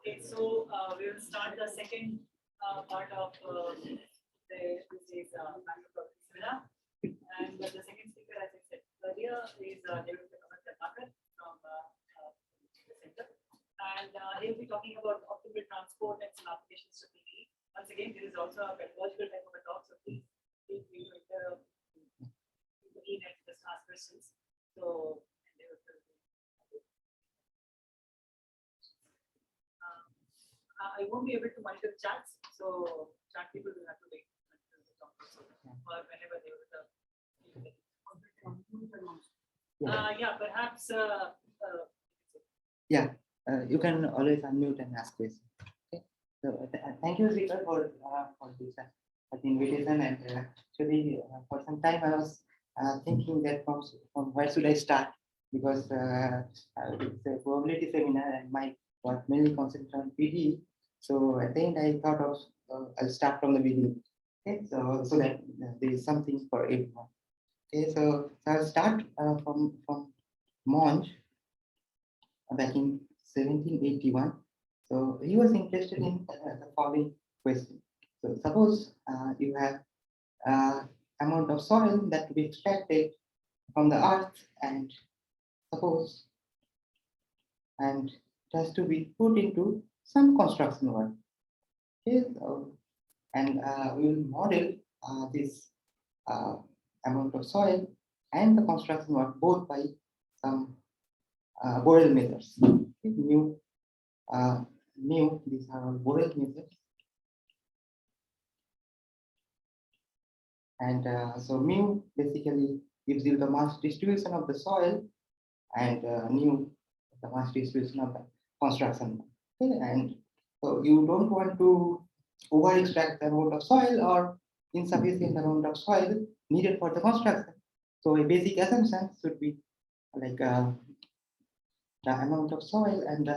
Okay, so we will start the second part of this is Bangalore seminar, and the second speaker, as I said earlier, is Debabrata Karmakar from the center, and he will be talking about optimal transport and some applications to PDE. Once again, there is also a pedagogical type of a talk, so please feel free to intervene and just ask questions. So. I won't be able to monitor the chats, so chat people will have to wait until the talk or whenever they will. Yeah, perhaps. Yeah, you can always unmute and ask questions. Okay. So thank you, Rita, for this invitation. And actually, for some time I was thinking that from where should I start, because it's a probability seminar and my work mainly concentrated on PDE. So I think I thought of I'll start from the beginning. Okay, so that there is something for everyone. Okay, so I'll start from Monge back in 1781. So he was interested in the following question. So suppose you have amount of soil that to be extracted from the earth, and suppose and it has to be put into some construction work. Okay, so, and we will model this amount of soil and the construction work both by some Borel methods. Okay, new, these are all Borel methods. And so mu basically gives you the mass distribution of the soil, and nu the mass distribution of the construction. Okay, and so you don't want to over extract the amount of soil or insufficient amount of soil needed for the construction. So a basic assumption should be like the amount of soil and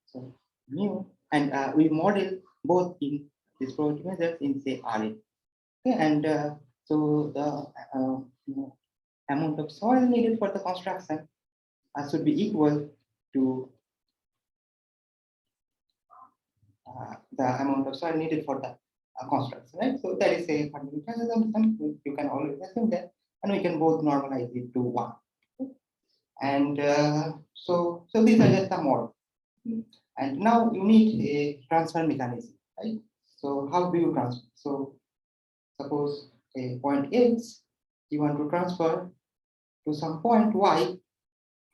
so mu, and we model both in this probability measures in say RA. Okay, and so the amount of soil needed for the construction should be equal to the amount of soil needed for the construction, right? So that is a fundamental assumption. You can always assume that, and we can both normalize it to 1. Okay? And so these are just a model. And now you need a transfer mechanism, right? So how do you transfer? So suppose a point X, you want to transfer to some point Y.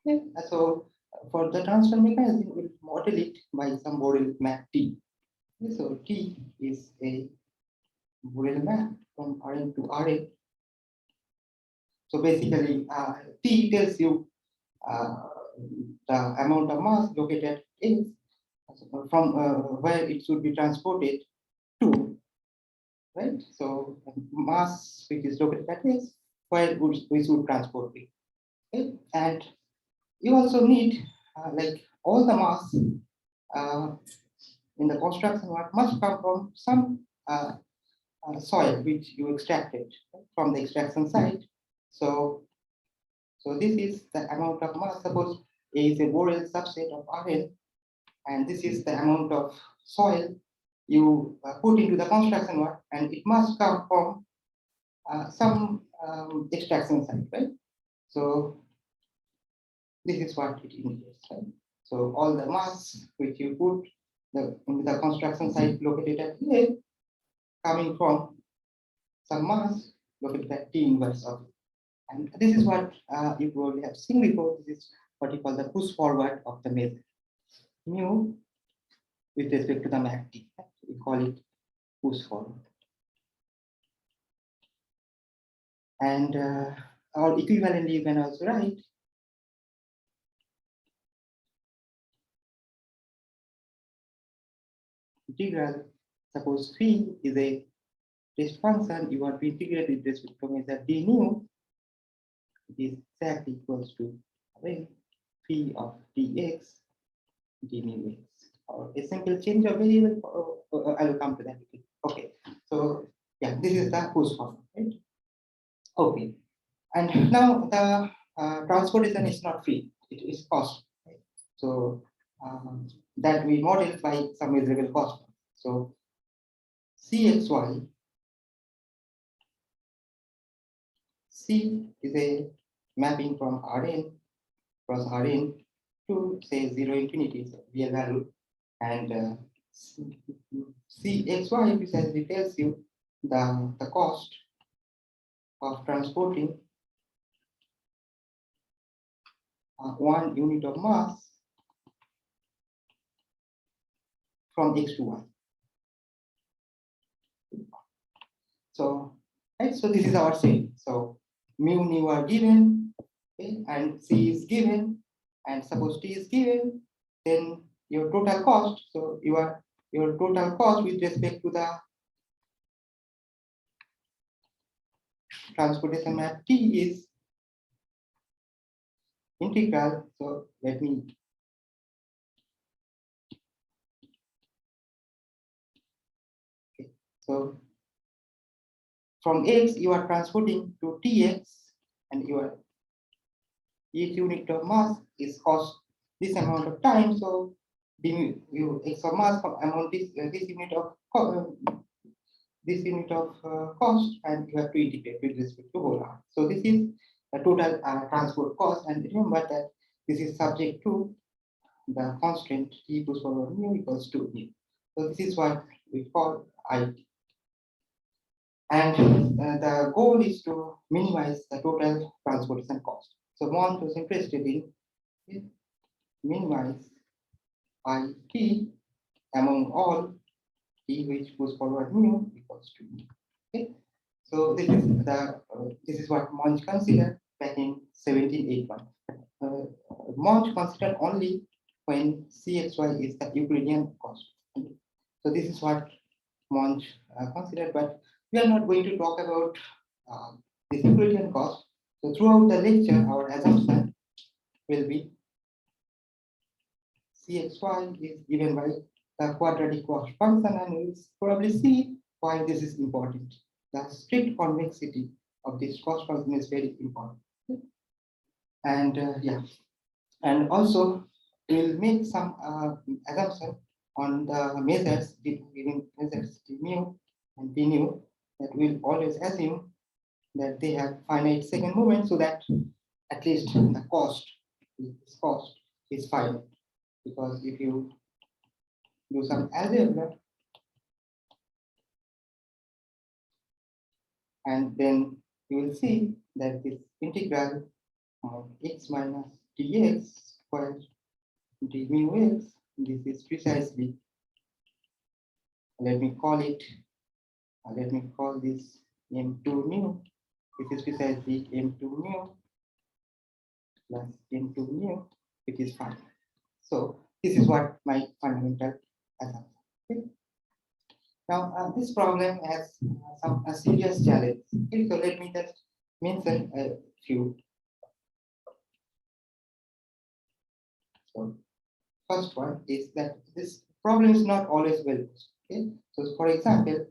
Okay? So for the transfer mechanism, we'll model it by some Borel map T. Okay? So T is a Borel map from Rn to Ra. So basically, T tells you the amount of mass located in from where it should be transported to, right? So mass which is located at is where we should transport it. Okay? And you also need like all the mass in the construction work must come from some soil which you extracted from the extraction site. So this is the amount of mass. Suppose A is a Borel subset of Rn, and this is the amount of soil you put into the construction work, and it must come from some extraction site, right? So this is what it indicates, right? So all the mass which you put in the construction site located at A coming from some mass located at T inverse of it. And this is what you probably have seen before. This is what you call the push forward of the measure. Mu with respect to the map T. We call it push forward. And or equivalently, you can also write integral. Suppose phi is a test function, you want to integrate with respect to measure d nu. It is exactly equals to phi of dx d mu x, or a simple change of variable. I will come to that. Okay, so yeah, this is the push forward, right? Okay, and now the transportation is not free; it is cost. Right? So that we model by some measurable cost. So Cxy, C is a mapping from Rn cross Rn to say 0 infinity, so real value, and Cxy precisely tells you the cost of transporting 1 unit of mass from x to y. So, right, so this is our saying. So mu nu are given, okay, and C is given, and suppose T is given, then your total cost. So your total cost with respect to the transportation map T is integral. So let me so from x you are transporting to Tx, and your each unit of mass is cost this amount of time. So you x of mass amount this unit of cost, and you have to integrate with respect to whole R. So this is the total transport cost, and remember that this is subject to the constant T push forward mu equals to mu. So this is what we call IT. And the goal is to minimize the total transportation cost. So Mont was interested in minimize IT among all T which push forward mu equals to mu. Okay. So this is what Monge considered back in 1781. Monge considered only when Cxy is the Euclidean cost. So this is what Monge considered, but we are not going to talk about this Euclidean cost. So throughout the lecture, our assumption will be Cxy is given by the quadratic cost function, and we'll probably see why this is important. The strict convexity of this cost function is very important. And yeah, and also we'll make some assumption on the measures giving measures d mu and d nu, that we'll always assume that they have finite second moment, so that at least the cost is finite. Because if you do some algebra and then you will see that this integral of x minus dx squared d mu x, this is precisely, let me call this m2 mu. This is precisely m2 mu plus m2 mu, which is 5. So this is what my fundamental assumption. Okay. Now this problem has some serious challenge. Okay, so let me just mention a few. So first one is that this problem is not always well. Okay, so for example,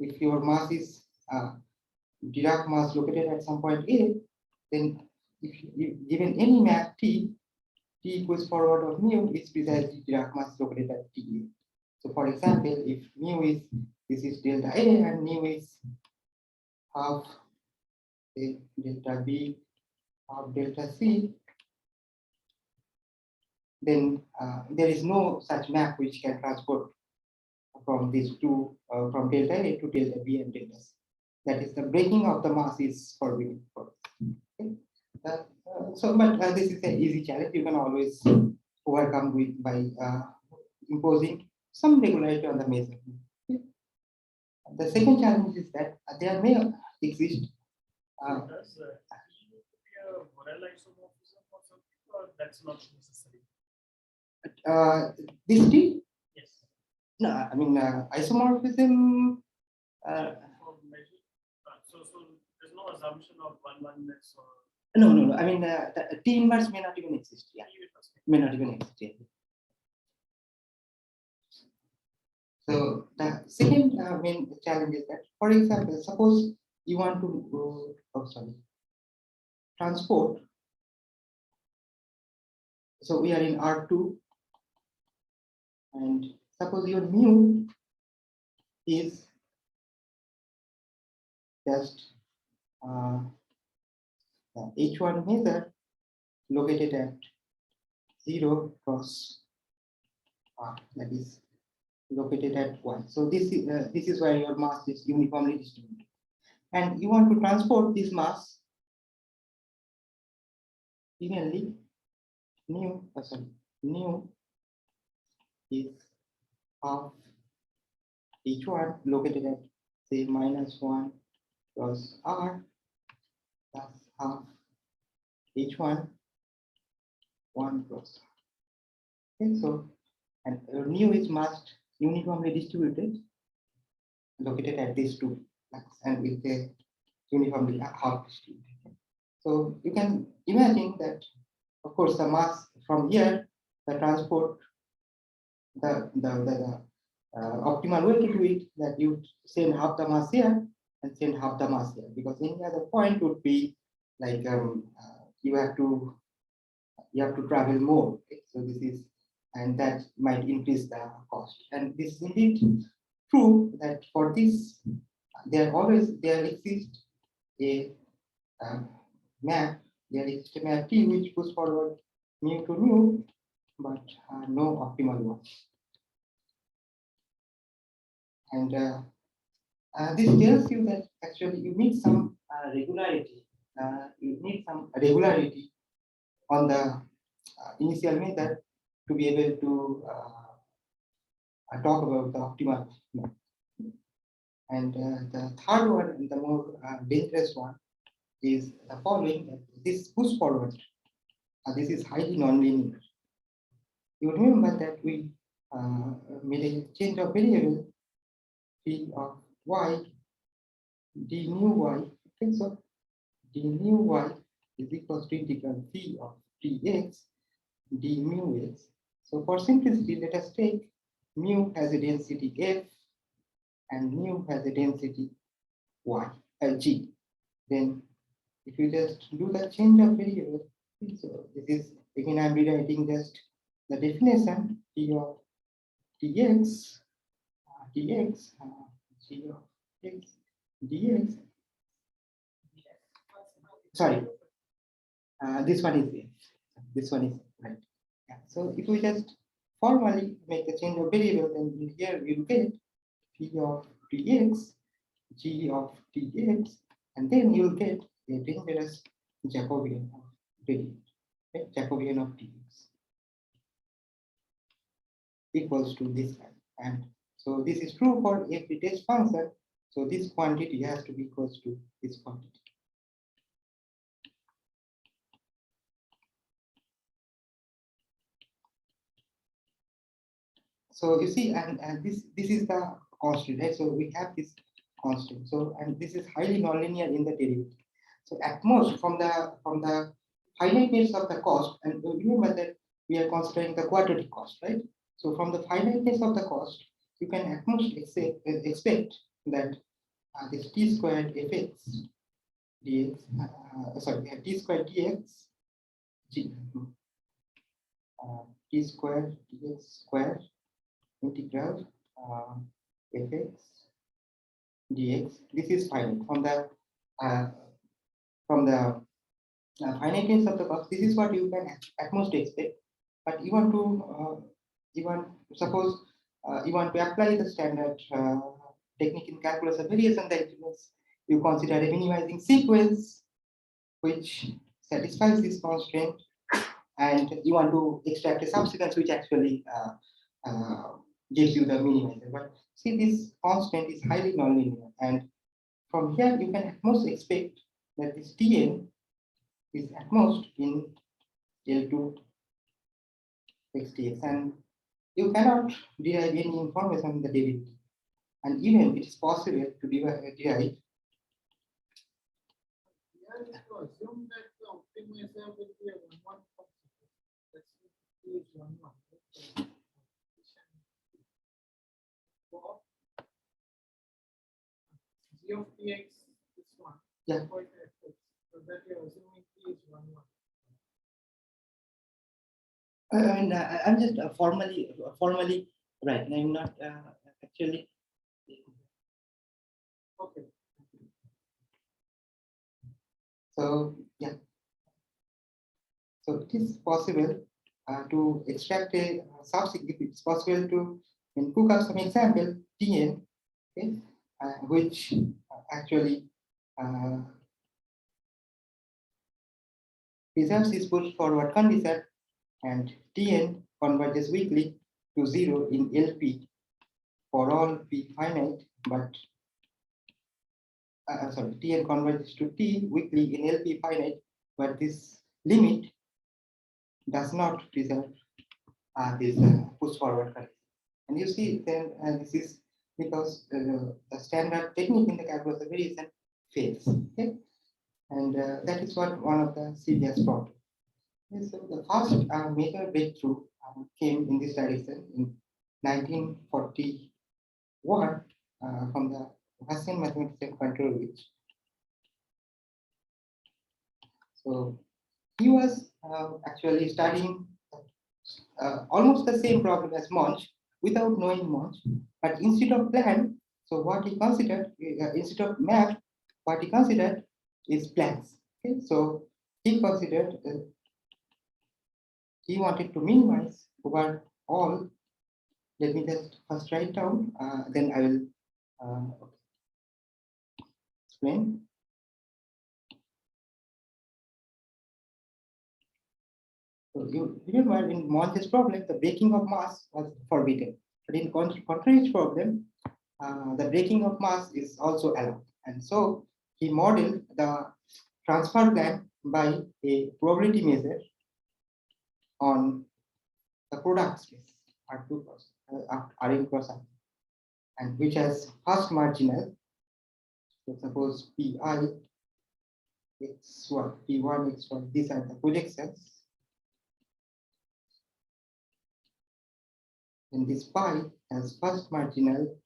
if your mass is Dirac mass located at some point A, then if you given any map T equals forward of mu is precisely Dirac mass located at T. So for example, if mu is, this is delta A and mu is half delta B half delta C, then there is no such map which can transport from these two, from delta A to delta B and delta C. That is, the breaking of the mass is forbidden. Okay? But this is an easy challenge. You can always overcome with by imposing some regularity on the measurement. Okay? The second challenge is that there may exist. Does E be a Borel isomorphism or something, or that's not necessary? This T? Yes. No, I mean isomorphism. For measure, so there's no assumption of oneness or No. I mean the T inverse may not even exist. Yeah, may not even exist. Yeah. So the second main challenge is that, for example, suppose you want to transport. So we are in R2, and suppose your mu is just H1 measure located at 0 cross R, that is located at 1. So this is where your mass is uniformly distributed, and you want to transport this mass evenly. Mu is half H1 located at say -1 cross R plus half H1 1 cross R. Okay, so and mu is mass uniformly distributed located at these two flags and with the uniformly half distributed. So you can imagine that, of course, the mass from here, the transport, the optimal way to do it, that you send half the mass here and send half the mass here, because any other point would be like you have to travel more. Okay? So this is, and that might increase the cost. And this is indeed true that for this, there exists a map. There exists a map T which goes forward mu to mu, but no optimal one. And this tells you that actually you need some regularity. You need some regularity on the initial method to be able to talk about the optimal map. And the third one, and the more dangerous one, is the following: that this push forward. This is highly nonlinear. You remember that we made a change of variable d of y, d mu y. Okay, so d mu y is equals to integral v of dx d mu x. So for simplicity, let us take mu has a density f and mu has a density y, g. Then if you just do the change of variable, so this is again I'm rewriting just the definition d of dx dx g of x dx. Sorry, this one is this one is right. Yeah. So if we just formally make the change of variable, then here we will get p of dx, g of dx, and then you'll get a dangerous Jacobian of variable, right? Jacobian of dx equals to this guy. And so this is true for every test function. So this quantity has to be equals to this quantity. So you see, and this is the constant, right? So we have this constant. So and this is highly nonlinear in the derivative. So at most from the finiteness of the cost, and remember that we are considering the quadratic cost, right? So from the finiteness of the cost, you can at most expect that this t squared fx dx, t squared dx g, t squared dx square integral fx dx. This is finite from the finiteness of the box. This is what you can at most expect. But you want to suppose you want to apply the standard technique in calculus of variation, that means you consider a minimizing sequence which satisfies this constraint, and you want to extract a subsequence which actually gives you the minimizer. But see, this constraint is highly nonlinear, and from here you can at most expect that this Tn is at most in L2 xdx, and you cannot derive any information on the derivative. And even it is possible to derive. Yeah, to assume that the optimizer will be a 1-1 function. That's is 1-1. For g of tx is 1. Yeah. So that you're assuming t is 1-1. And I'm just formally right. I'm not actually. Okay. So yeah. So it is possible to extract a subsequent. It's possible to cook up some example Tn, okay, which actually preserves this push forward condition, and Tn converges weakly to 0 in LP for all p finite, but Tn converges to T weakly in LP finite, but this limit does not preserve this push forward condition. And you see, then this is because the standard technique in the calculus of variation fails. Okay, and that is what one of the serious problems. Okay, so the first major breakthrough came in this direction in 1941 from the Russian mathematician Controlovich. So he was actually studying almost the same problem as Monch without knowing Monch, but instead of plan, so what he considered, instead of map, what he considered is plans. Okay, so he considered he wanted to minimize over all. Let me just first write down, then I will explain. So you remember in Monch's problem, the breaking of mass was forbidden, but in Contreras' problem, the breaking of mass is also allowed. And so he modeled the transfer plan by a probability measure on the product space R2 cross Rn cross R, and which has first marginal. So suppose Pi x1, P1 x1, these are the projections. And this pi has first marginal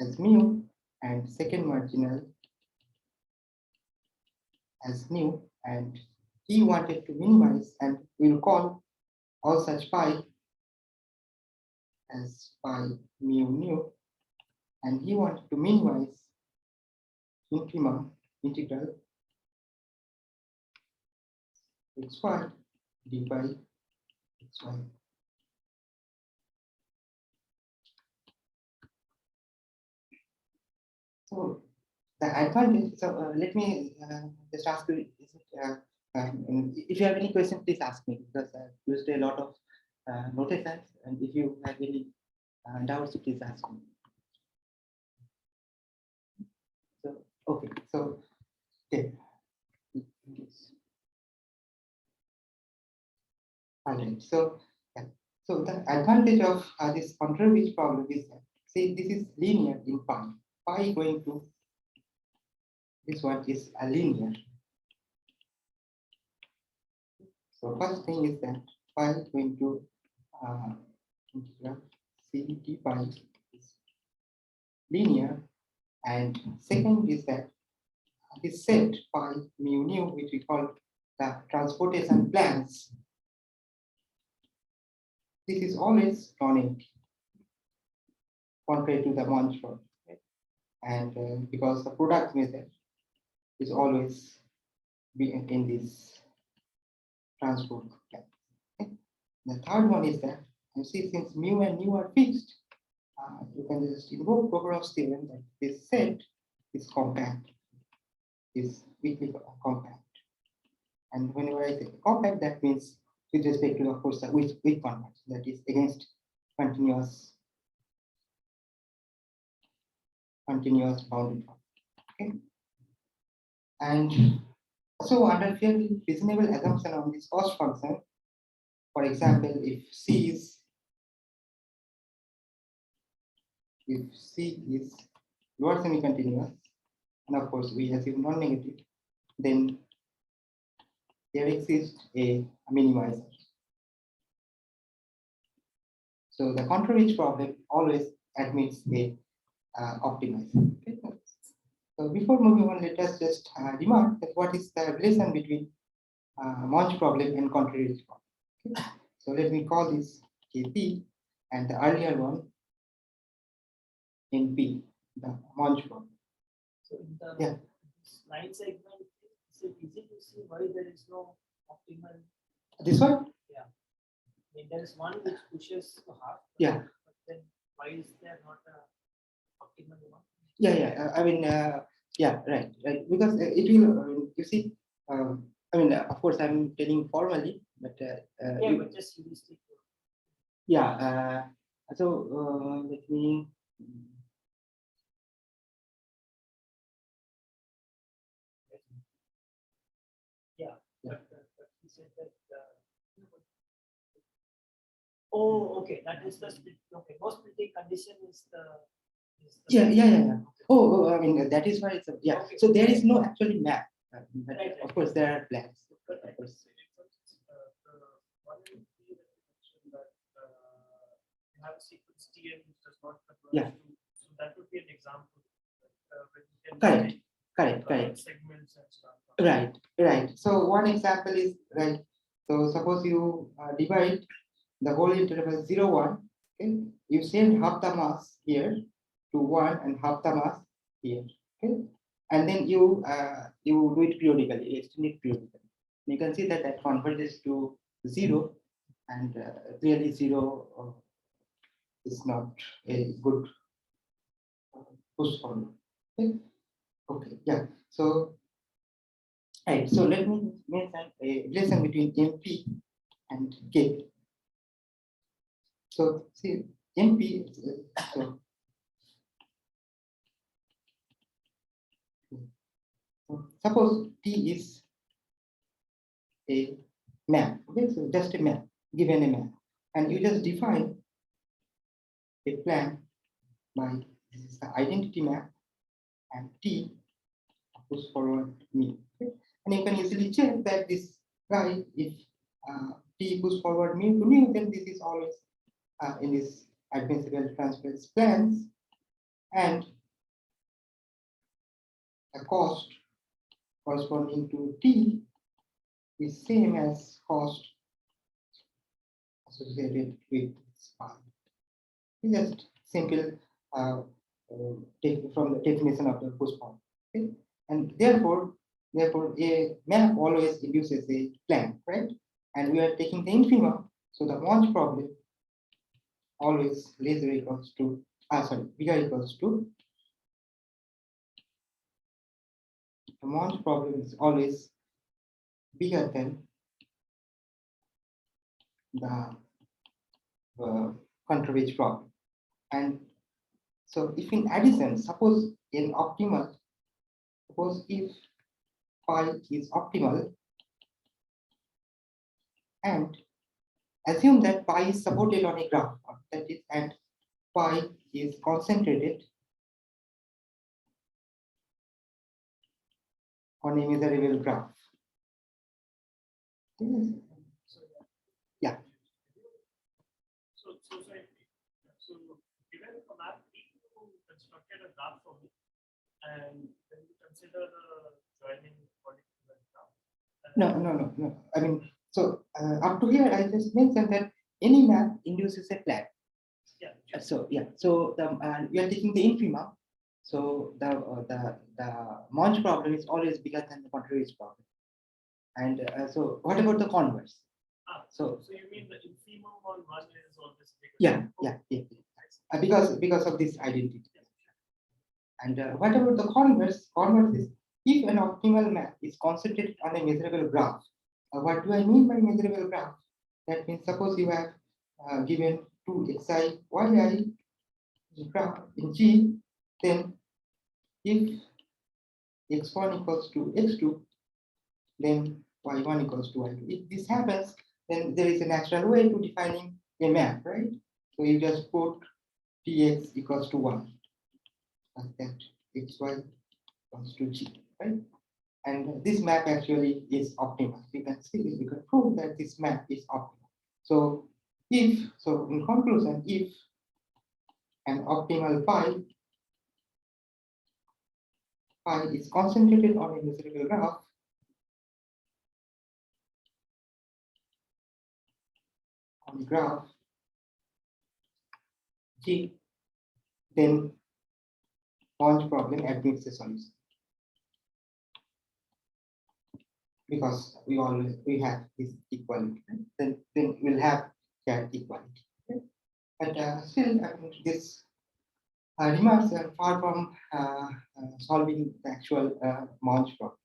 as mu and second marginal as nu, and he wanted to minimize, and we'll call all such pi as pi mu nu, and he wanted to minimize infima integral xy d by xy. So the advantage, so let me just ask you, if you have any questions, please ask me, because I used a lot of notations, and if you have any doubts, please ask me. So, okay, so, okay. All right, so, yeah. So the advantage of this Contreras problem is that, say, this is linear in pi. Pi going to this one is a linear. So first thing is that pi going to integral c d pi is linear, and second is that this set by mu nu, which we call the transportation plans, this is always non-empty, contrary to the monster, right? And because the product method is always be in this transport plan. Okay? The third one is that you see, since mu and nu are fixed, you can just invoke Prohorov's theorem that this set is compact, is weakly compact. And whenever I say compact, that means with respect to, of course, the weak convergence, that is against continuous bounded form. Okay. And so under fairly reasonable assumption on this cost function, for example, if C is lower semi-continuous, and of course we assume non-negative, then there exists a minimizer. So the control problem always admits a optimizer. Okay? So before moving on, let us just remark that what is the relation between Monge problem and contrary problem. Okay? So let me call this KP and the earlier one NP, the Monge problem. So in the Yeah. line segment, is it easy to see why there is no optimal? This one? Yeah. I mean, there is one which pushes to half. Yeah. But then why is there not a optimal one? Yeah. I mean, yeah, right. Because it will, you see, I mean, of course, I'm telling formally, but Yeah, but just heuristic. yeah. So let me. Yeah. But he said that. Oh, okay. That is the split. Okay, most splitting condition is the. Yeah. Oh, I mean, that is why it's a, yeah. Okay. So there is no actually map, but Right. of course there are plans. But Of course. one will be that you mentioned that you have a sequence TN which does not converge Yeah. to, so that would be an example. When you can Correct. segments and stuff. Right. So one example is right. So suppose you divide the whole interval 0, 1. Okay, you send half the mass here to 1 and half the mass here. Okay, and then you do it periodically, you extend it periodically. You can see that that converges to 0, and clearly 0 is not a good push forward. Okay, yeah. So right, so let me mention a relation between MP and K. So see, MP. So suppose T is a map. Okay, so just a map, given a map, and you just define a plan by this is the identity map and T push forward mu. Okay? And you can easily check that this guy, if T push forward mu to mu, then this is always in this admissible transference plans, and the cost corresponding to T is same as cost associated with this part. It's just simple take from the definition of the push point. Okay? And therefore, a map always induces a plan, right? And we are taking the infimum, so the Monge problem always less or equals to, bigger equals to, the Monge problem is always bigger than the control problem. And so if in addition, suppose in optimal, suppose if phi is optimal, and assume that pi is supported on a graph, that is, and pi is concentrated on a measurable graph. Yeah. So given a map T to construct constructed a graph for me, and when you consider the joining according to the graph. No. I mean, so up to here, I just mentioned that any map induces a flag. Yeah. So yeah, so we are taking the infimum. So the Monge problem is always bigger than the Contreras problem. And so what about the converse? So you mean the infimum on one is always bigger? Yeah. Because of this identity. And what about the converse? Converse is if an optimal map is concentrated on a measurable graph. What do I mean by measurable graph? That means suppose you have given 2xi, yi graph in G, then if x1 equals to x2, then y1 equals to y2. If this happens, then there is a natural way to defining a map, right? So you just put tx equals to 1, like that, xy equals to g, right? And this map actually is optimal. You can see this, you can prove that this map is optimal. So in conclusion, if an optimal phi is concentrated on a measurable graph, on graph G, then Monge problem admits a solution. Because we have this equality, right? Then we'll have that equality. Okay? But still, I mean, this remarks are far from solving the actual Monge problem.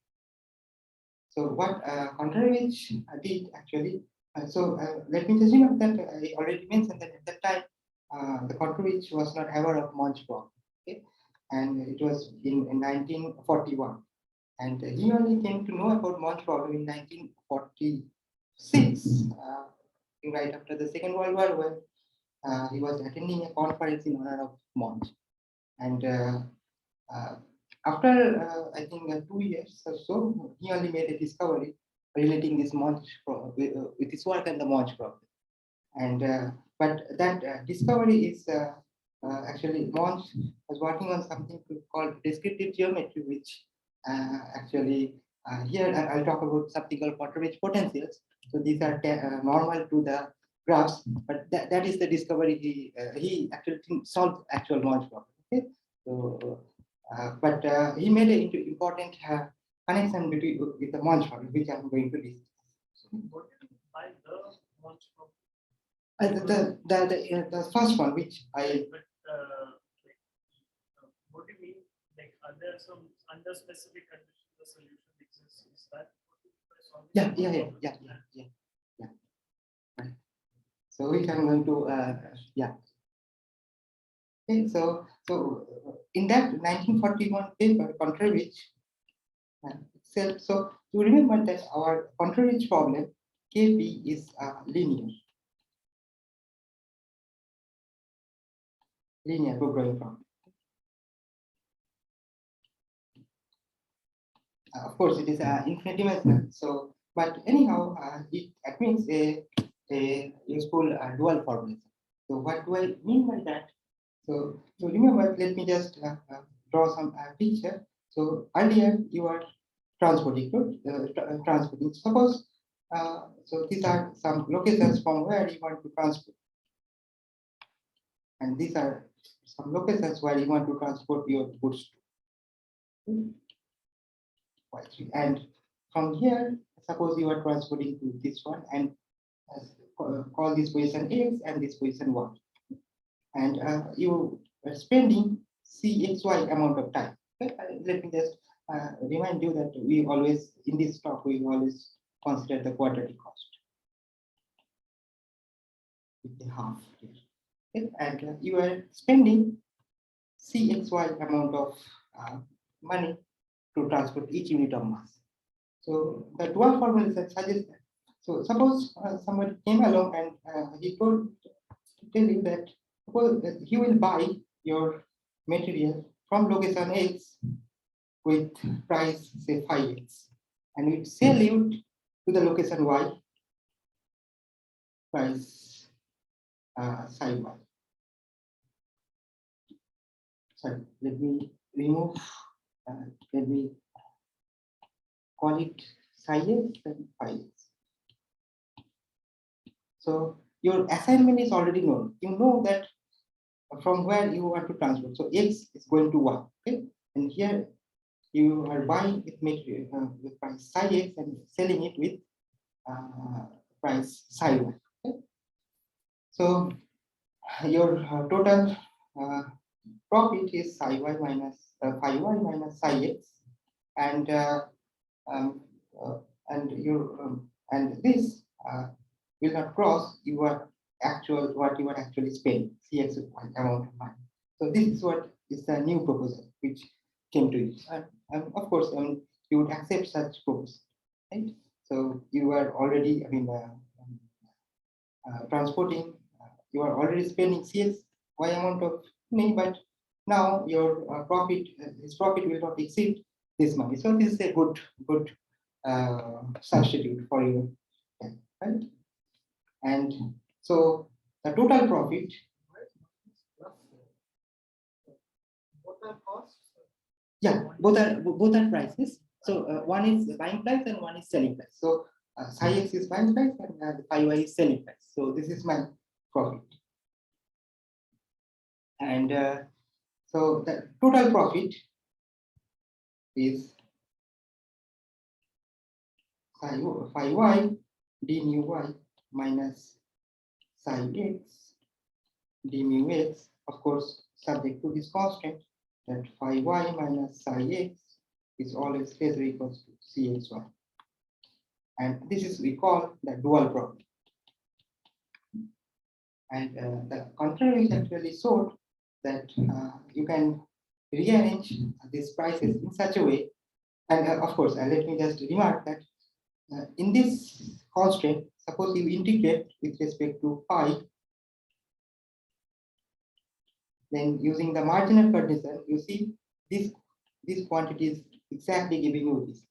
So what Contreras did actually, let me just remember that I already mentioned that at that time the Contreras was not aware of Monge problem, okay? And it was in 1941. And he only came to know about Monge problem in 1946, right after the Second World War, when he was attending a conference in honor of Monge. And after I think 2 years or so, he only made a discovery relating this Monge with his work and the Monge problem. And but that discovery is actually Monge was working on something called descriptive geometry, which actually here I'll talk about something called Contreras potentials. So these are normal to the graphs, but that is the discovery he actually solved actual Monge problem. Okay, so but he made an important connection between with the Monge problem, which I'm going to discuss. What do you mean by the Monge problem? The first one, which I. But what do you mean? Like, are there some under specific conditions the solution exists? Is that what you mean by solving? Yeah. Right. So which I'm going to Okay, so in that 1941 paper, Contreras itself. So you remember that our Contreras problem Kp is linear programming problem. Of course, it is infinite dimensional. So, but anyhow, it admits a useful dual formalism. So, what do I mean by that? So remember, let me just draw some picture. So earlier you are transporting, transporting. Suppose, so these are some locations from where you want to transport, and these are some locations where you want to transport your goods to. And from here, suppose you are transporting to this one and call this position X and this position Y. And you are spending Cxy amount of time. Okay? Let me just remind you that we always, in this talk, we always consider the quadratic cost with the half here. Okay? And you are spending Cxy amount of money to transport each unit of mass. So the dual formalism suggests that. So suppose somebody came along and he tell you that suppose that he will buy your material from location X with price say 5x, and it sell you to the location Y price psi y. sorry, let me remove, let me call it psi x and phi x. So your assignment is already known. You know that from where you want to transfer. So x is going to 1. Okay, and here you are buying it with price psi x and selling it with price psi y. Okay? So your total profit is psi y minus phi y minus psi x, and um, and this will not cross your actual what you are actually spending cx amount of money. So this is what is the new proposal which came to you, and of course you would accept such proposal, right? So you are already, transporting, you are already spending cx y amount of money, but now your his profit will not exceed this money. So this is a good substitute for you, right? And so the total profit, What are costs? yeah, both are prices. So one is the buying price and one is selling price. So psi x is buying price and phi y is selling price. So this is my profit, and so the total profit is phi y d mu y minus psi x d mu x, of course subject to this constant that phi y minus psi x is always less or equals to cxy, and this is we call the dual problem. And the contrary is actually showed that you can rearrange these prices in such a way, and of course let me just remark that in this constraint, suppose you integrate with respect to phi, then using the marginal condition, you see this quantity is exactly giving you this,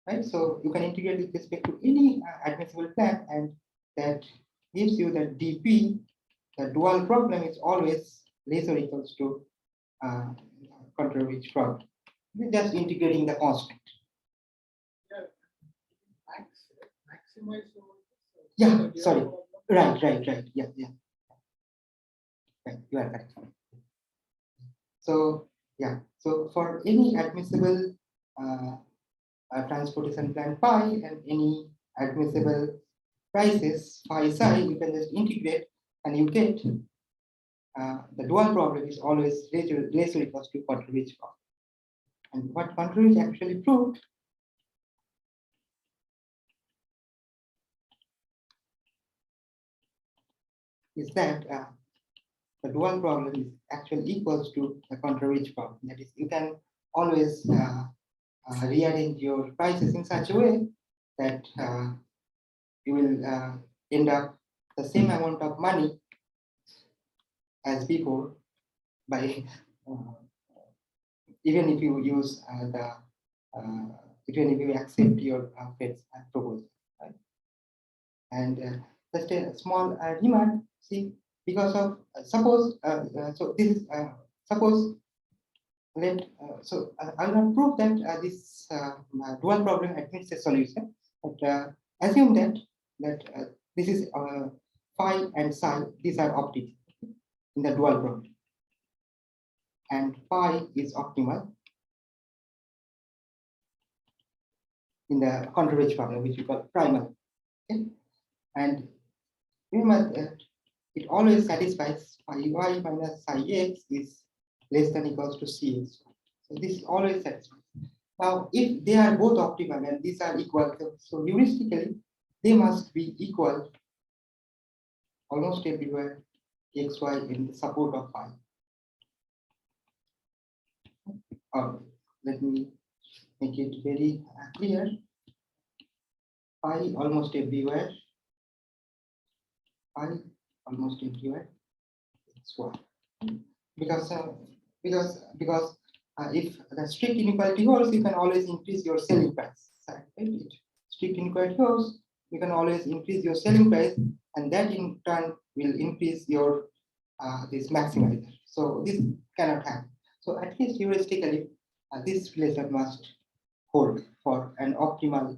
right? So you can integrate with respect to any admissible plan, and that gives you that dp, the dual problem, is always less or equals to control which problem. We're just integrating the constant. Maximize. Yeah, sorry. Right. Yeah. Right, you are correct. So yeah, so for any admissible transportation plan phi and any admissible prices phi psi, you can just integrate and you get the dual problem is always less or equals to control problem. And what control actually proved is that the dual problem is actually equals to the control problem. That is, you can always rearrange your prices in such a way that you will end up the same amount of money as before by even if you use even if you accept your Fed's proposal, right? And just a small remark. See, because of suppose so this is suppose let I will not prove that this dual problem admits a solution, but assume that this is phi and psi, these are optimal in the dual problem, and phi is optimal in the convergence problem, which we call primal. Okay? And remember that it always satisfies phi y minus psi x is less than equals to cx. So this is always satisfied. Now, if they are both optimal and these are equal, so heuristically they must be equal almost everywhere xy in the support of phi. Let me make it very clear. Phi almost everywhere. Phi almost everywhere. Xy. Because if the strict inequality holds, you can always increase your selling price. Right? If strict inequality holds, you can always increase your selling price, and that in turn will increase your this maximizer. So this cannot happen. So at least heuristically, this relation must hold for an optimal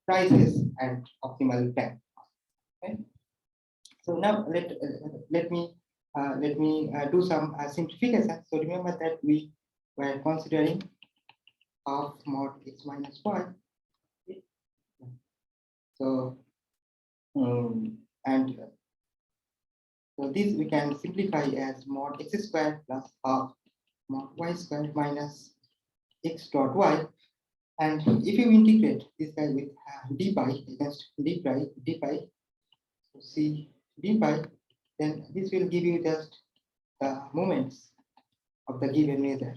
prices and optimal time. Okay? So now let me do some simplification. So remember that we were considering half mod x minus y. So and so this we can simplify as mod x squared plus half mod y squared minus x dot y. And if you integrate this guy with d pi against d pi, so c d pi, then this will give you just the moments of the given measure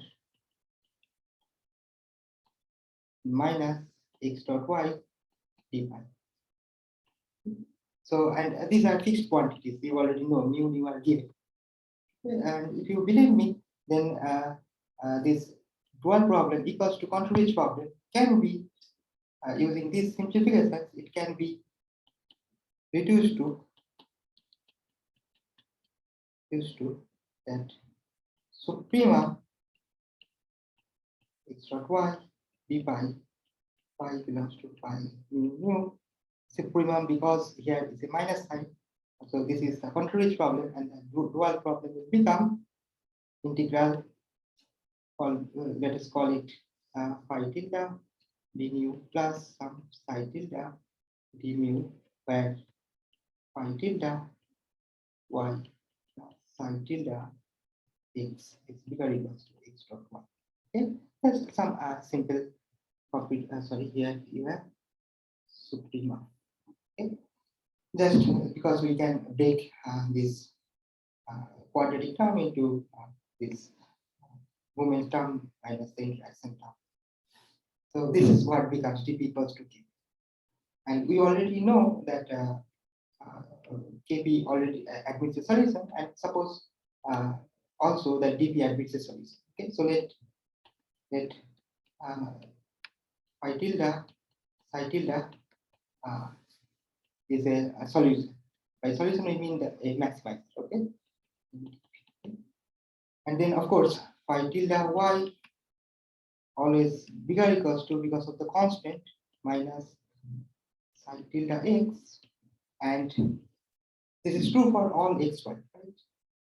minus x dot y d pi. So, and these are fixed quantities. You already know mu are given. And if you believe me, then this dual problem equals to control problem can be using these simplifications. It can be reduced to that suprema x dot y d pi belongs to pi mu supremum, because here is a minus sign. So this is the control problem, and the dual problem will become integral, let us call it phi tilde d mu plus some psi tilde d mu, where phi tilde y plus psi tilde x is bigger equals to x dot y. Okay, that's some simple copy. Sorry, here you have suprema. Okay, just because we can break this quadratic term into this moment term minus the interaction term. So this is what becomes dp equals to k. And we already know that kp already admits a solution, and suppose also that dp admits a solution. Okay, so let phi tilde psi tilde is a solution. By solution we mean a maximizer. Okay, and then of course phi tilde y always bigger equals to, because of the constant, minus psi tilde x, and this is true for all xy, right?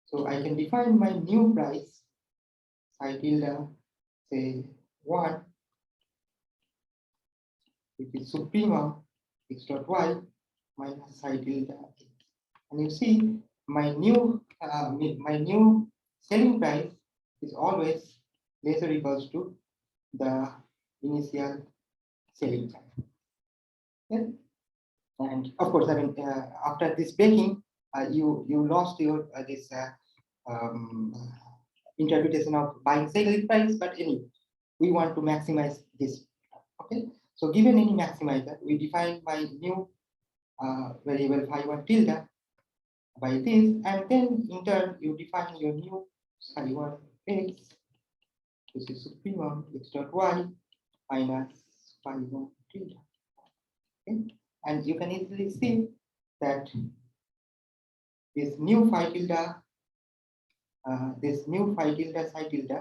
So I can define my new price psi tilde, say 1, which is suprema x dot y minus psi tilde x. And you see my new selling price is always lesser equals to the initial selling price. Okay? And of course, I mean, after this breaking, you lost your this interpretation of buying selling price. But anyway, we want to maximize this. Okay, so given any maximizer, we define my new variable phi 1 tilde by this, and then in turn you define your new psi 1 x, which is supremum x dot y minus phi 1 tilde. Okay? And you can easily see that this new phi tilde, psi tilde,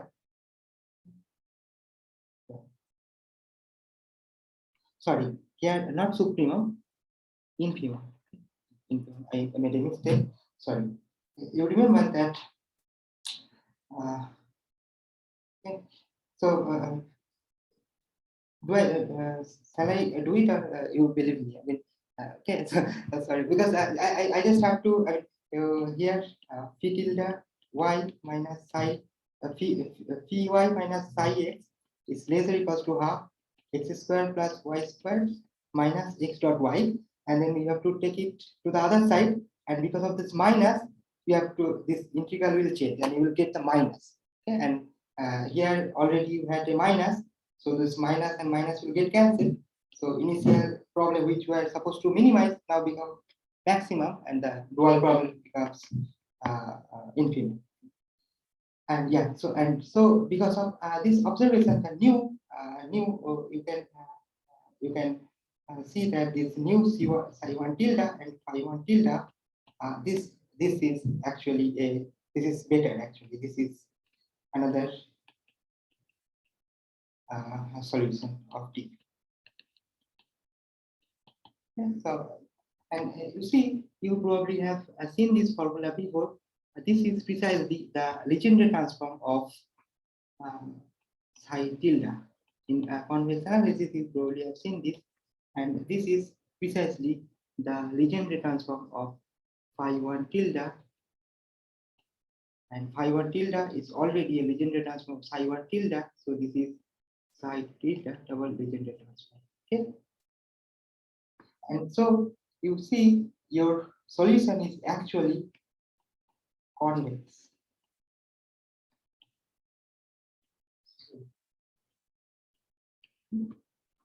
sorry, here not supremum, infimum. I made a mistake. Sorry. You remember that. Okay. So shall I do it, or you believe me? I mean, okay. So sorry, because I just have to here phi tilde y minus psi phi y minus psi x is lesser equals to half x squared plus y squared minus x dot y, and then we have to take it to the other side, and because of this minus, we have to, this integral will change, and you will get the minus. Okay, and here already you had a minus, so this minus and minus will get cancelled. So initial problem which we are supposed to minimize now become maximum, and the dual problem becomes infinite. And yeah, so because of this observation, the new you can see that this new psi 1 tilde and phi 1 tilde, this is actually a this is better actually. This is another solution of D. Yeah, so, and you see, you probably have seen this formula before. This is precisely the Legendre transform of psi tilde. In convex analysis, you probably have seen this, and this is precisely the Legendre transform of phi 1 tilde, and phi 1 tilde is already a Legendre transform of psi 1 tilde, so this is psi tilde double Legendre transform. Okay, and so you see your solution is actually convex.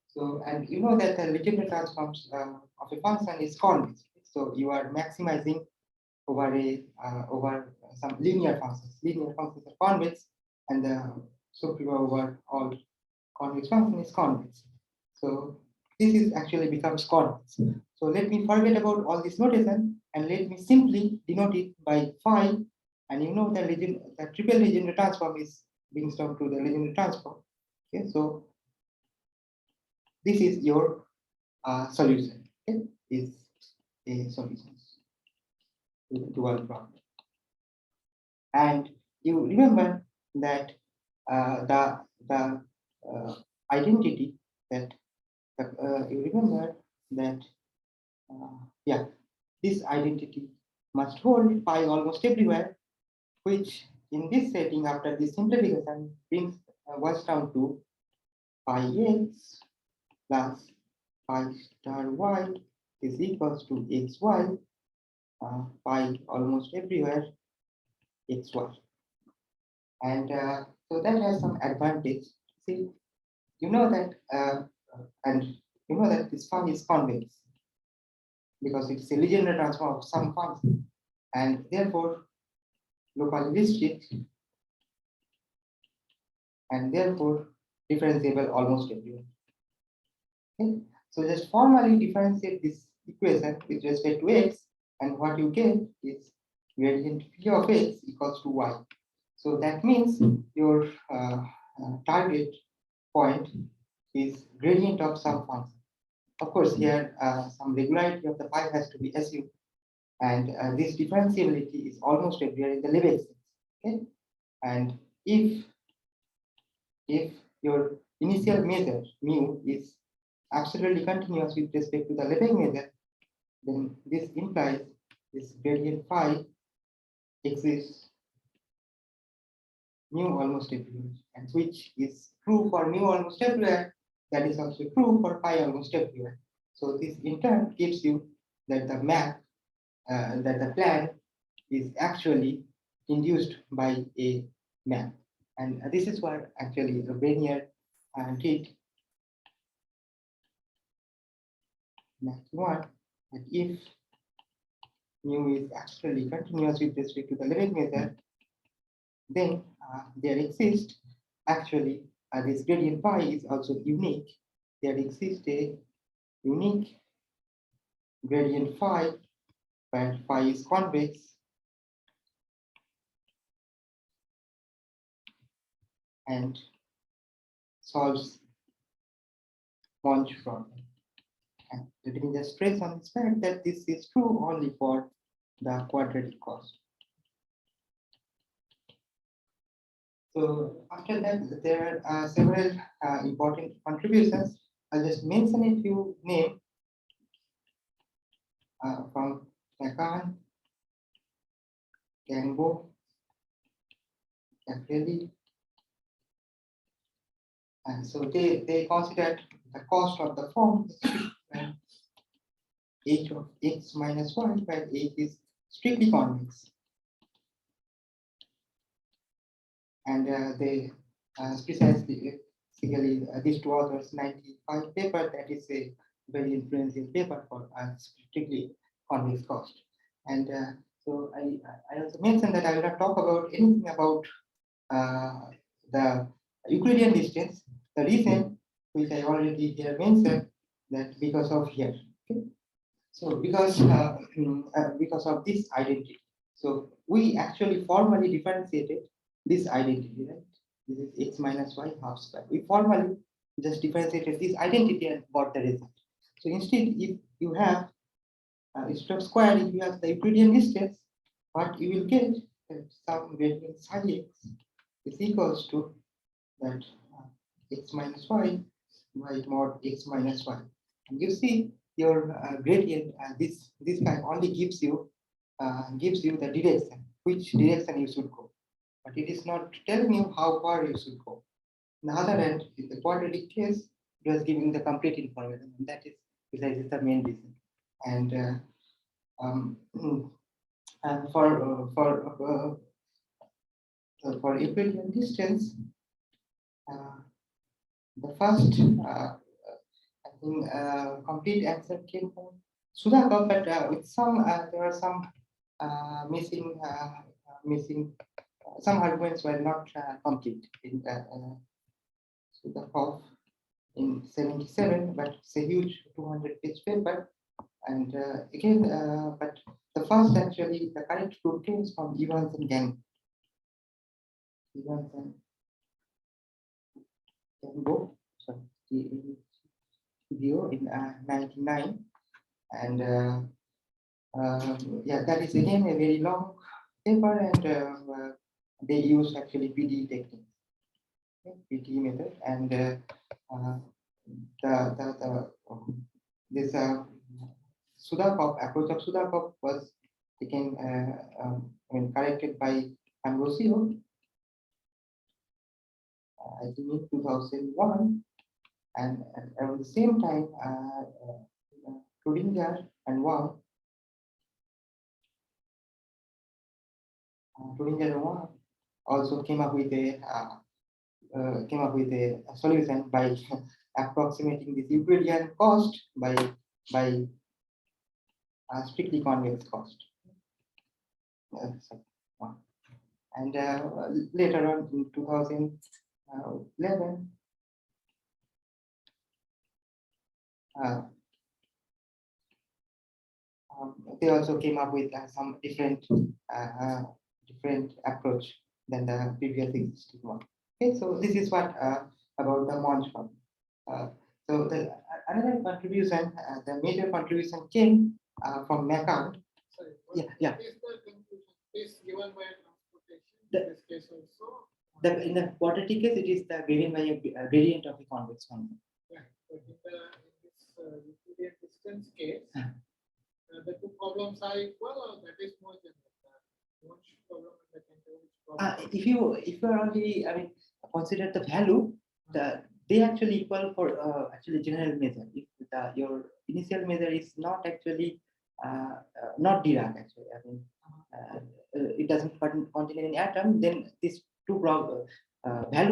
So, and you know that the Legendre transforms of a function is convex. So you are maximizing over a over some linear functions. Linear functions are convex, and the suprema over all convex function is convex. So this is actually becomes convex. So let me forget about all this notation and let me simply denote it by phi. And you know the triple Legendre transform is brings down to the Legendre transform. Okay, so this is your solution. Okay? Is a solution to the dual problem. And you remember that the identity that you remember that yeah, this identity must hold pi almost everywhere, which in this setting after this simplification brings was down to pi x plus pi star y is equals to xy pi almost everywhere xy. And so that has some advantage. See, you know that, and you know that this phi is convex because it's a Legendre transform of some function, and therefore locally restrict, and therefore differentiable almost everywhere. Okay, so just formally differentiate this equation with respect to x, and what you get is gradient phi of x equals to y. So that means your target point is gradient of some function. Of course, here some regularity of the phi has to be assumed, and this differentiability is almost everywhere in the Lebesgue sense. Okay, and if your initial measure mu is absolutely continuous with respect to the Lebesgue measure, then this implies this gradient phi exists mu almost everywhere, and which is true for mu almost everywhere, that is also true for pi almost everywhere. So this in turn gives you that the map, that the plan is actually induced by a map. And this is what actually Rainier did. Map 1, that if mu is actually continuous with respect to the Lebesgue measure, then there exists actually this gradient phi is also unique. There exists a unique gradient phi where phi is convex and solves Monge problem. And let me just stress on this fact that this is true only for the quadratic cost. So after that, there are several important contributions. I'll just mention a few names from Lacan, Gambo, Caprelli. And so they considered the cost of the form h of x minus 1, where h is strictly convex. And they precisely, these two authors, 95 paper, that is a very influential paper for strictly convex cost. And so I also mentioned that I will not talk about anything about the Euclidean distance. The reason, which I already here mentioned, that because of here. Okay? So because of this identity. So we actually formally differentiated this identity, right? This is x minus y half square. We formally just differentiated this identity and got the result. So instead, if you have instead of square, if you have the Euclidean distance, what you will get some value psi x is equals to that x minus y by mod x minus y. And you see your gradient, this guy only gives you the direction, which direction you should go, but it is not telling you how far you should go. On the other hand, in the quadratic case, it was giving the complete information, and that is precisely the main reason. And and for Euclidean distance, the first I think complete answer came from Sudhakar, but with some there are some missing some arguments were not complete in Sudhakar in 77, but it's a huge 200-page paper. And again, but the first actually the correct proof came from Evans and Gang. Evans and Gambo, sorry, video in 99, and yeah, that is again a very long paper, and they use actually PDE technique, okay, PDE method, and this Sudhakar approach of Sudhakar was taken, corrected by Ambrosio, I think in 2001, and around the same time, Schrödinger and Wang, also came up with a solution by approximating this Euclidean cost by strictly convex cost. And later on in 2011, they also came up with some different approach than the previous existing one. Okay, so this is what about the Monge problem. So the another contribution, the major contribution came from Macau. Sorry, Yeah. what is the conclusion? Is given by transportation The- in this case also? In the quadratic case, it is the gradient by a gradient of a convex function. Yeah, but in this Euclidean distance case, Uh. the two problems are equal, or that is more general? One problem and the Cantor's problem. If you are only, consider the value, they actually equal for actually general measure. If your initial measure is not actually not Dirac actually, it doesn't contain any atom, then these two value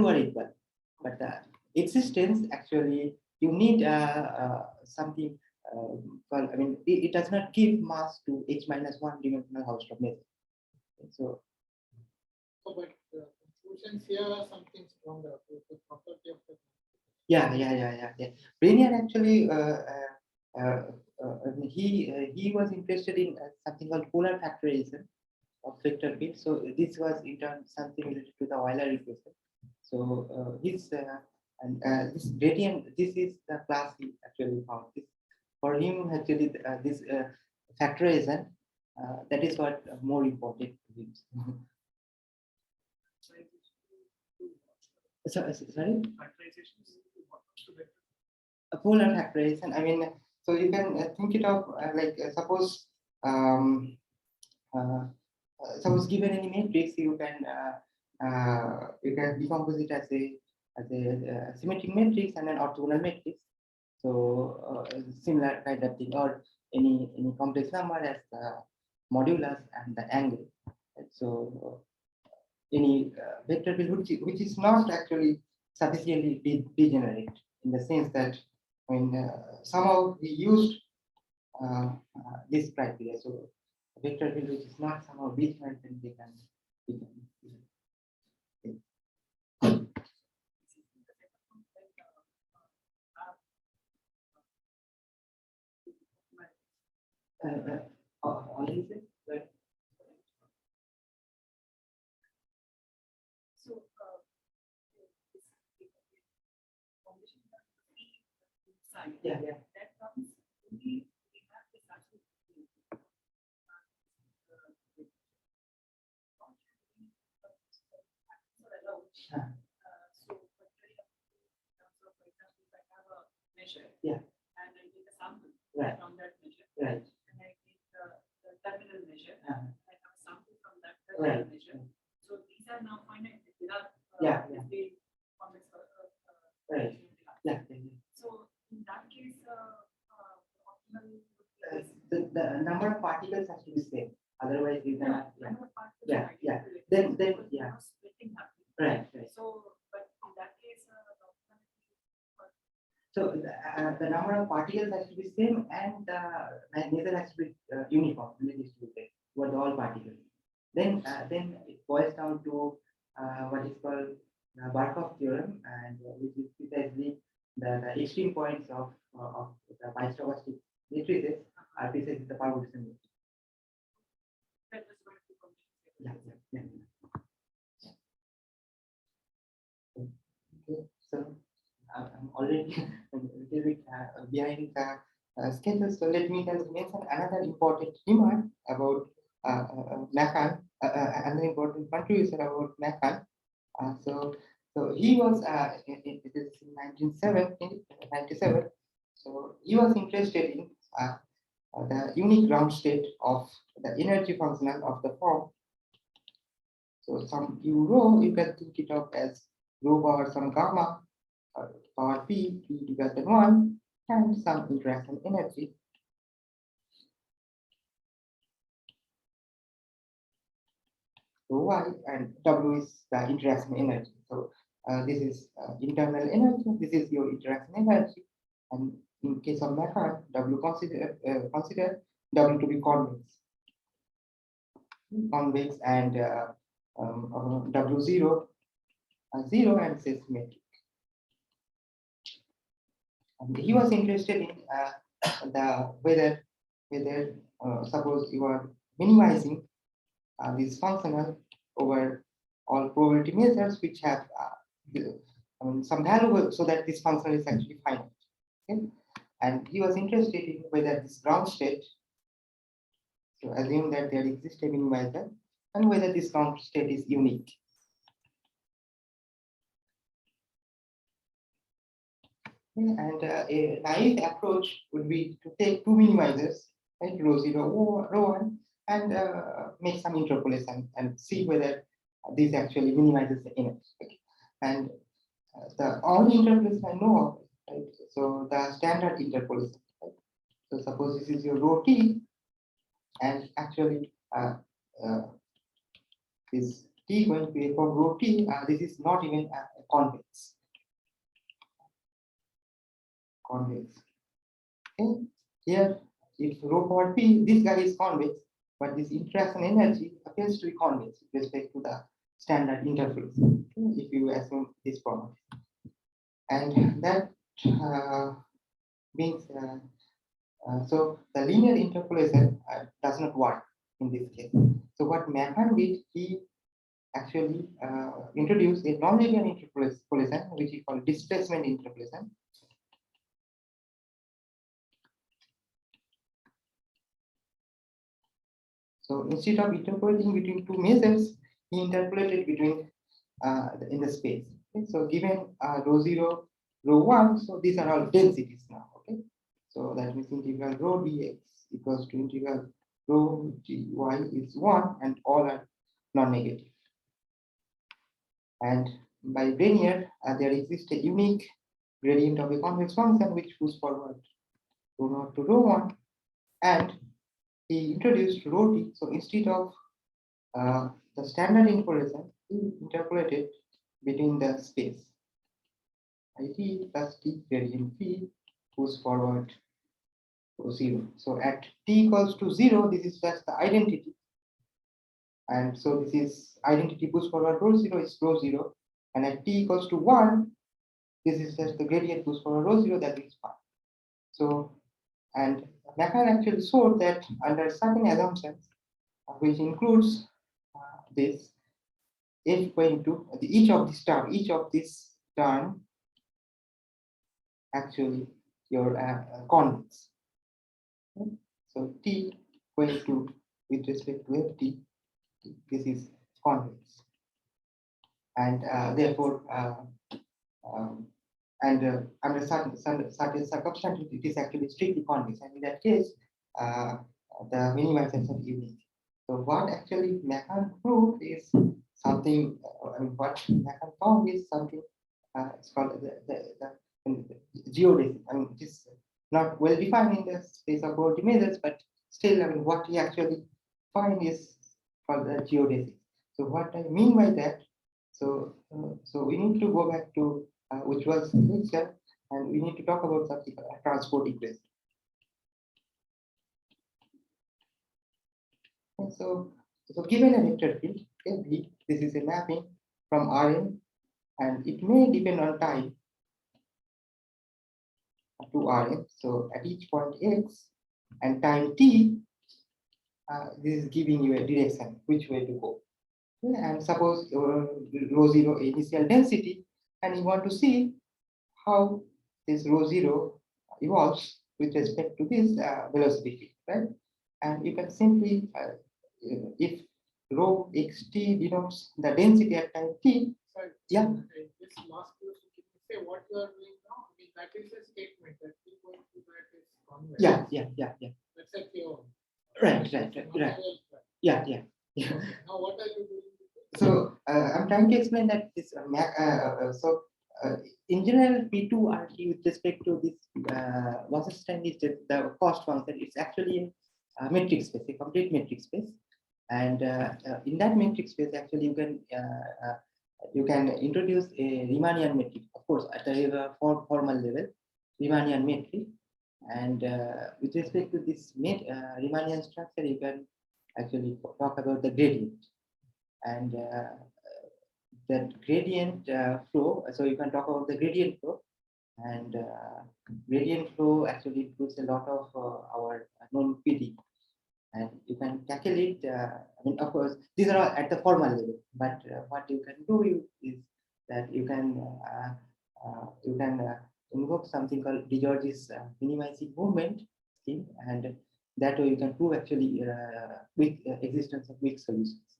are equal. But the existence actually you need something. It does not give mass to h minus 1 dimensional Hausdorff measure. So But the conclusions here are something stronger with the property of the. yeah. Brainier actually he was interested in something called polar factorization of vector field. So this was in turn something related to the Euler equation. So this gradient, this is the class he actually found. For him actually this factorization that is what more important to him. Sorry? A polar factorization. So you can think it of suppose suppose given any matrix, you can decompose it as a symmetric matrix and an orthogonal matrix. So similar kind of thing, or any complex number as the modulus and the angle. So any vector field which is not actually sufficiently degenerate, in the sense that somehow we used this criteria. So vector field which is not somehow degenerate, then we can. All is it? side. Yeah, yeah. That comes only we have this actual. So, particularly in terms of, for example, if I have a measure. Yeah. And I take a sample Right. from that measure. Right. And I take the terminal measure. Uh-huh. I have a sample from that terminal Right. measure. So these are now finite. They are Yeah. display convex. Right. Yeah. Yeah. So in that case, optimal would be this. The number of particles has to be same. Otherwise, you cannot. Yeah. Number of particles Yeah, are yeah. identical. Then, Because yeah. no splitting happening. Right. Right. So, but in that case, the optimal So the number of particles has to be same, and the neither has to be uniform distributed over all particles. Then it boils down to what is called Barkov theorem, and which is precisely the extreme points of the bistochastic matrices are precisely the Parvotison matrix. that is going to be Yeah, yeah, yeah. Okay, so I'm already a little bit behind the schedule, so let me just mention another important remark about Macan, another important contribution about Macan. So he was it is in 1997. So he was interested in the unique ground state of the energy functional of the form. So some rho you can think it of as rho power some gamma power p bigger than 1 and some interaction energy. So y and w is the interaction energy. So this is internal energy. This is your interaction energy. And in case of Macan, w consider w to be convex and w0 0 and symmetric. And he was interested in the whether suppose you are minimizing this functional over all probability measures which have some value so that this function is actually finite. Okay? And he was interested in whether this ground state, so assume that there exists a minimizer, and whether this ground state is unique. And a naive approach would be to take two minimizers, right, rho 0, rho 1, and make some interpolation and see whether this actually minimizes the image. Okay. And the only interpolation I know of, right, so the standard interpolation. Right? So suppose this is your rho t, and actually this t going to be from rho t, this is not even convex. Okay. Here, if rho power p, this guy is convex, but this interaction energy appears to be convex with respect to the standard interface. Okay, if you assume this property, and that means so the linear interpolation does not work in this case. So what Macan did, he actually introduced a nonlinear interpolation, which is called displacement interpolation. So instead of interpolating between two measures, he interpolated between in the space. Okay? So given rho 0, rho 1, so these are all densities now. Okay, so that means integral rho dx equals to integral rho dy is 1, and all are non-negative. And by Brenier, there exists a unique gradient of a convex function which moves forward rho 0 to rho 1, and he introduced rho t. So instead of the standard interpolation, he interpolated between the space. It plus t gradient p moves forward to 0. So at t equals to 0, this is just the identity. And so this is identity push forward rho 0 is rho 0. And at t equals to 1, this is just the gradient push forward rho 0, that is 1. So, and Macan actually showed that under certain assumptions, which includes this, f going to each of this term actually your convex. Okay? So T going to with respect to FT, this is convex, and therefore under certain circumstances it is actually strictly convex, and in that case the minimizers are unique. So what actually Macan proved is something, what Macan found is something, it's called the geodesy. I mean, it is not well defined in the space of Rho measures, but still, I mean, what he actually find is called the geodesy. So what I mean by that, so we need to go back to which was lecture, and we need to talk about something called a transport equation. And so given a vector field, okay, V, this is a mapping from Rn, and it may depend on time to Rn. So at each point x and time t, this is giving you a direction which way to go. Okay, and suppose rho zero initial density, and you want to see how this rho zero evolves with respect to this velocity field, right? And you can simply, if rho xt denotes the density at time t, Sorry, yeah. This last question, can you say what you are doing now? I mean, that is a statement that we going to that is convex. Yeah. That's a theorem. Right. Yeah. Okay, now what are you doing with it? So I'm trying to explain that this in general P2 RT with respect to this Wasserstein is the cost function. It's actually a metric space, a complete metric space, and in that metric space actually you can introduce a Riemannian metric, of course at a formal level, Riemannian metric, and with respect to this Riemannian structure you can actually talk about the gradient, and that gradient flow. So you can talk about the gradient flow, and gradient flow actually includes a lot of our known PD, and you can tackle it. I mean, of course, these are all at the formal level, but what you can do is that you can invoke something called De Giorgi's minimizing movement scheme, and that way you can prove actually weak existence of weak solutions.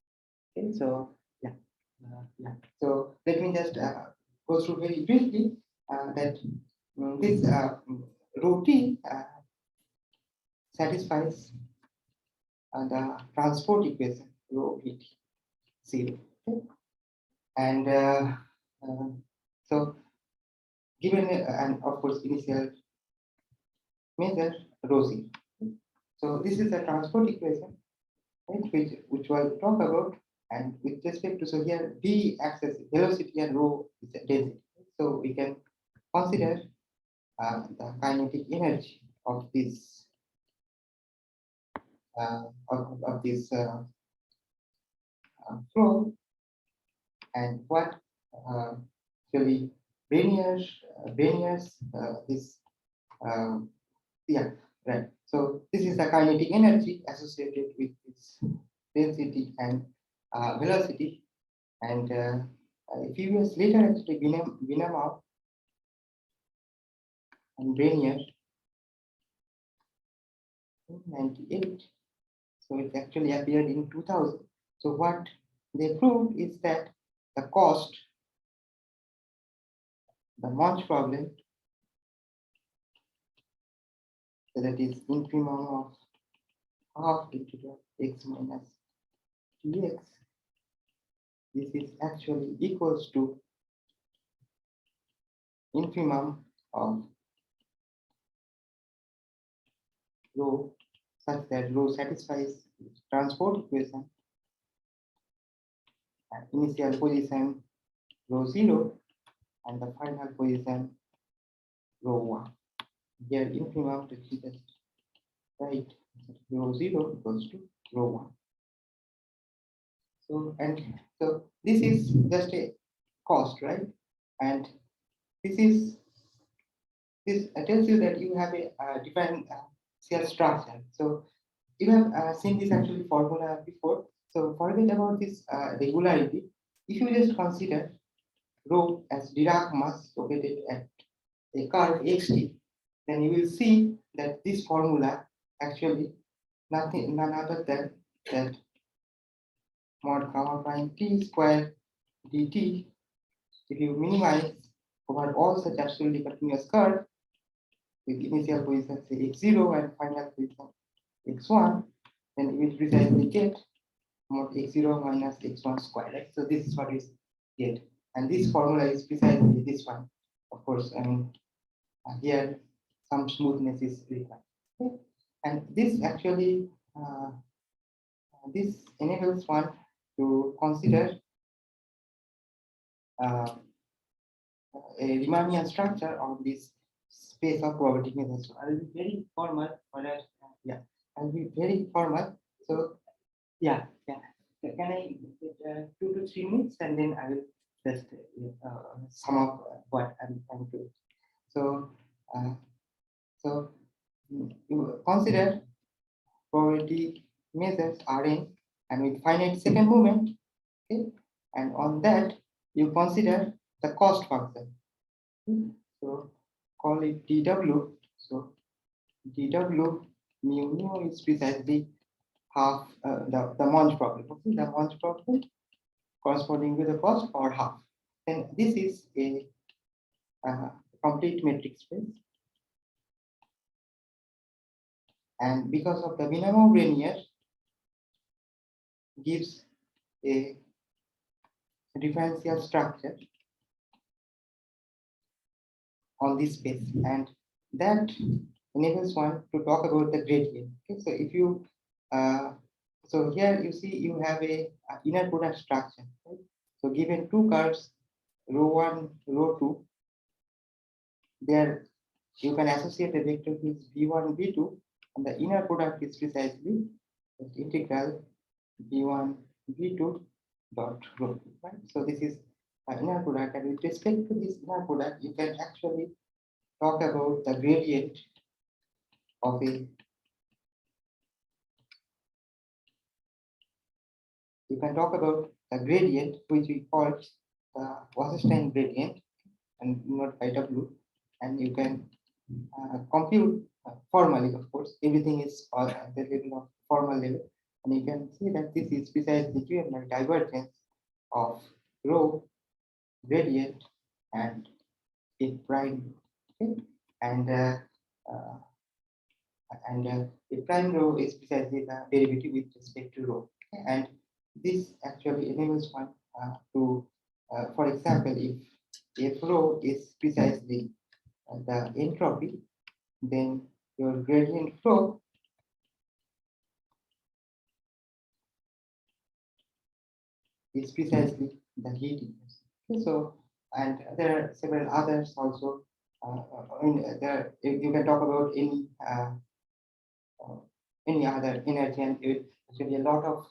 Okay, so yeah. So let me just go through very briefly that this rho t satisfies the transport equation rho v t 0. Okay? And so given and of course initial measure rho 0. So this is the transport equation, right, which we'll talk about. And with respect to, so here v acts as velocity and rho is the density. So we can consider the kinetic energy of this flow, and what actually Brenner's this yeah, right. So this is the kinetic energy associated with this density and velocity, and a few years later actually Binamau and Brenner 98. So it actually appeared in 2000. So what they proved is that the cost, the Monch problem, so that is infimum of half into the x minus dx, this is actually equals to infimum of rho, such that rho satisfies transport equation at initial position rho 0 and the final position rho 1. Here infimum to just right, rho 0 equals to rho 1. So so this is just a cost, right? And this tells you that you have a different cell structure. So you have seen this actually formula before. So forget about this regularity. If you just consider rho as Dirac mass located at a curve xt, then you will see that this formula actually none other than that mod gamma prime t square dt. If you minimize over all such absolutely continuous curve with initial position say x0 and final position x1, then you will precisely get mod x0 minus x1 square, right? So this is what we get. And this formula is precisely this one. Of course, I mean, here some smoothness is required. Okay? And this actually, this enables one to consider a Riemannian structure on this space of probability measures. So I will be very formal, or yeah, I'll be very formal. So yeah. Can I get 2 to 3 minutes, and then I will just sum up what I'm trying to. So, you consider probability measures Rn and with finite second moment, okay, and on that you consider the cost function. So call it dw. So dw mu is precisely half the Monge problem. Okay, the Monge problem corresponding to the cost or half. Then this is a complete metric space. And because of the minimum linear gives a differential structure on this space, and that enables one to talk about the gradient. Okay, so if you so here you see you have a inner product structure, right? So given two curves ρ1 ρ2, there you can associate a vector with v1 v2, and the inner product is precisely the integral v1 v2 dot rho, right? So this is an inner product, and with respect to this inner product you can actually talk about the gradient of a, you can talk about the gradient which we call the Wasserstein gradient, and not by W, and you can compute formally, of course, everything is at the level of formal level, and you can see that this is precisely given by divergence of rho gradient and a prime, okay? And a prime rho is precisely the derivative with respect to rho, okay? And this actually enables one to, for example, if rho is precisely the entropy, then your gradient flow is precisely the heat index. Okay, so, and there are several others also. There you can talk about any other energy, and actually a lot of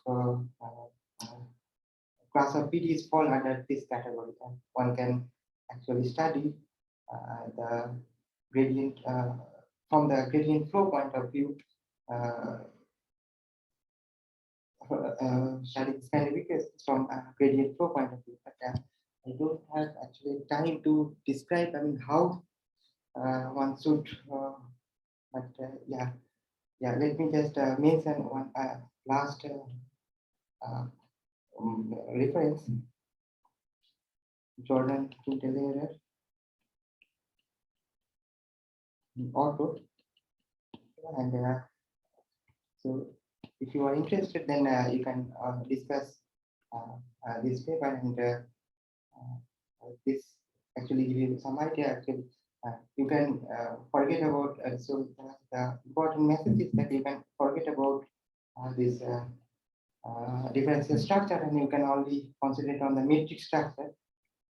class of PDEs fall under this category, and one can actually study the gradient from the gradient flow point of view. Studying standard from a gradient flow point of view, but I don't have actually time to describe, I mean, how one should, but yeah, let me just mention one last reference, Jordan Kintellerer, auto, and so if you are interested, then you can discuss this paper, and this actually give you some idea. Actually, you can forget about, so the important message is that you can forget about this differential structure, and you can only concentrate on the metric structure,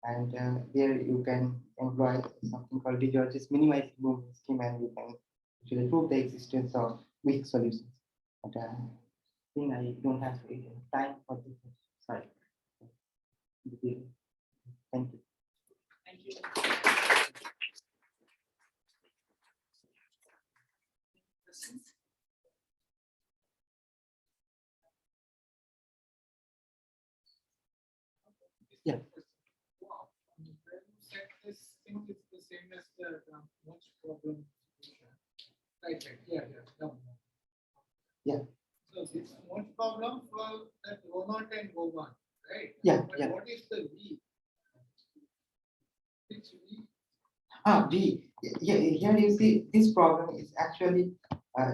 and there you can employ something called de Giorgi's minimizing movement scheme, and you can actually prove the existence of weak solutions. But I think I don't have time for this. Sorry. Thank you. Thank you. Questions? Yeah. Wow. When you said this thing is the same as the Monge problem, Right, yeah, down. Yeah. So this most problem for that rho naught and rho one, right? Yeah, But yeah. what is the V? Which V? B. Yeah, here you see this problem is actually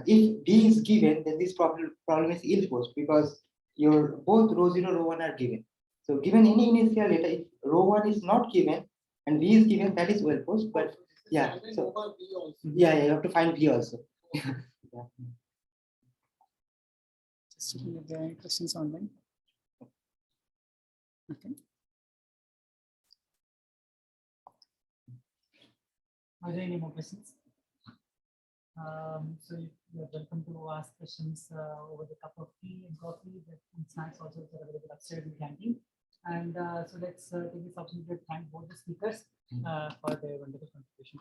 if B is given, then this problem is ill-posed because your both rho 0, rho 1 are given. So given any initial data, if rho 1 is not given and B is given, that is well posed. But So this is yeah, having so- over V also. yeah, you have to find B also. Yeah. Just checking if there are any questions online. Okay. Are there any more questions? So you're welcome to ask questions over the cup of tea and coffee and snacks also that are available upstairs in the canteen. And so let's take this opportunity to thank both the speakers for their wonderful contribution.